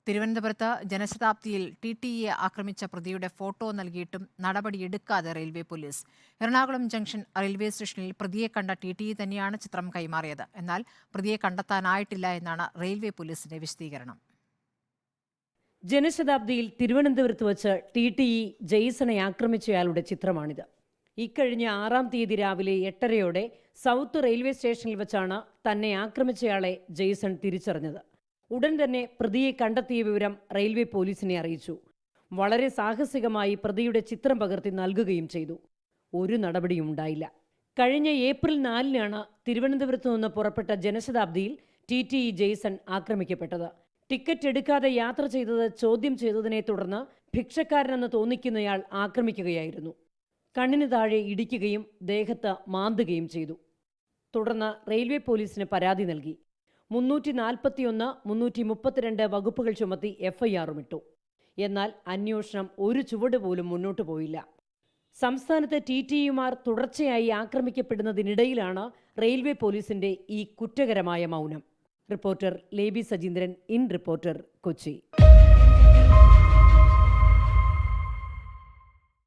തിരുവനന്തപുരത്ത് ജനശതാബ്ദിയിൽ TTE ആക്രമിച്ച പ്രതിയുടെ ഫോട്ടോ നൽകിയിട്ടും നടപടിയെടുക്കാതെ railway police. Ernakulam junction railway സ്റ്റേഷനിൽ പ്രതിയെ കണ്ട TTE തന്നെയാണ് ചിത്രം കൈമാറിയത്. എന്നാൽ പ്രതിയെ കണ്ടെത്താനായിട്ടില്ല എന്നാണ് റെയിൽവേ പോലീസിന്റെ വിശദീകരണം. ജനശതാബ്ദിയിൽ തിരുവനന്തപുരത്ത് വച്ച് TTE ജെയ്സണെ ആക്രമിച്ചയാളുടെ ചിത്രമാണിത്. ഇക്കഴിഞ്ഞ 6-ാം തീയതി രാവിലെ 8:30-യോടെ സൗത്ത് റെയിൽവേ സ്റ്റേഷനിൽ വെച്ചാണ് തന്നെ ആക്രമിച്ചയാളെ ജെയ്സൺ തിരിച്ചറിഞ്ഞത്. ഉടൻ തന്നെ പ്രതിയെ കണ്ടെത്തിയ വിവരം റെയിൽവേ പോലീസിനെ അറിയിച്ചു. വളരെ സാഹസികമായി പ്രതിയുടെ ചിത്രം പകർത്തി നൽകുകയും ചെയ്തു. ഒരു നടപടിയും ഉണ്ടായില്ല. കഴിഞ്ഞ ഏപ്രിൽ 4-നാണ് തിരുവനന്തപുരത്ത് നിന്ന് പുറപ്പെട്ട ജനശതാബ്ദിയിൽ TTE ജെയ്സൺ ആക്രമിക്കപ്പെട്ടത്. ടിക്കറ്റ് എടുക്കാതെ യാത്ര ചെയ്തത് ചോദ്യം ചെയ്തതിനെ തുടർന്ന് ഭിക്ഷക്കാരനെന്ന് തോന്നിക്കുന്നയാൾ ആക്രമിക്കുകയായിരുന്നു. കണ്ണിന് താഴെ ഇടിക്കുകയും ദേഹത്ത് മാന്തുകയും ചെയ്തു. തുടർന്ന് റെയിൽവേ പോലീസിന് പരാതി നൽകി. 341, 332 വകുപ്പുകൾ ചുമത്തി FIR ഇട്ടു. എന്നാൽ അന്വേഷണം ഒരു ചുവട് പോലും മുന്നോട്ടു പോയില്ല. സംസ്ഥാനത്ത് TTEമാർ തുടർച്ചയായി ആക്രമിക്കപ്പെടുന്നതിനിടയിലാണ് റെയിൽവേ പോലീസിന്റെ ഈ കുറ്റകരമായ മൗനം. Reporter ലേബി Sajeendran, in reporter, Kochi.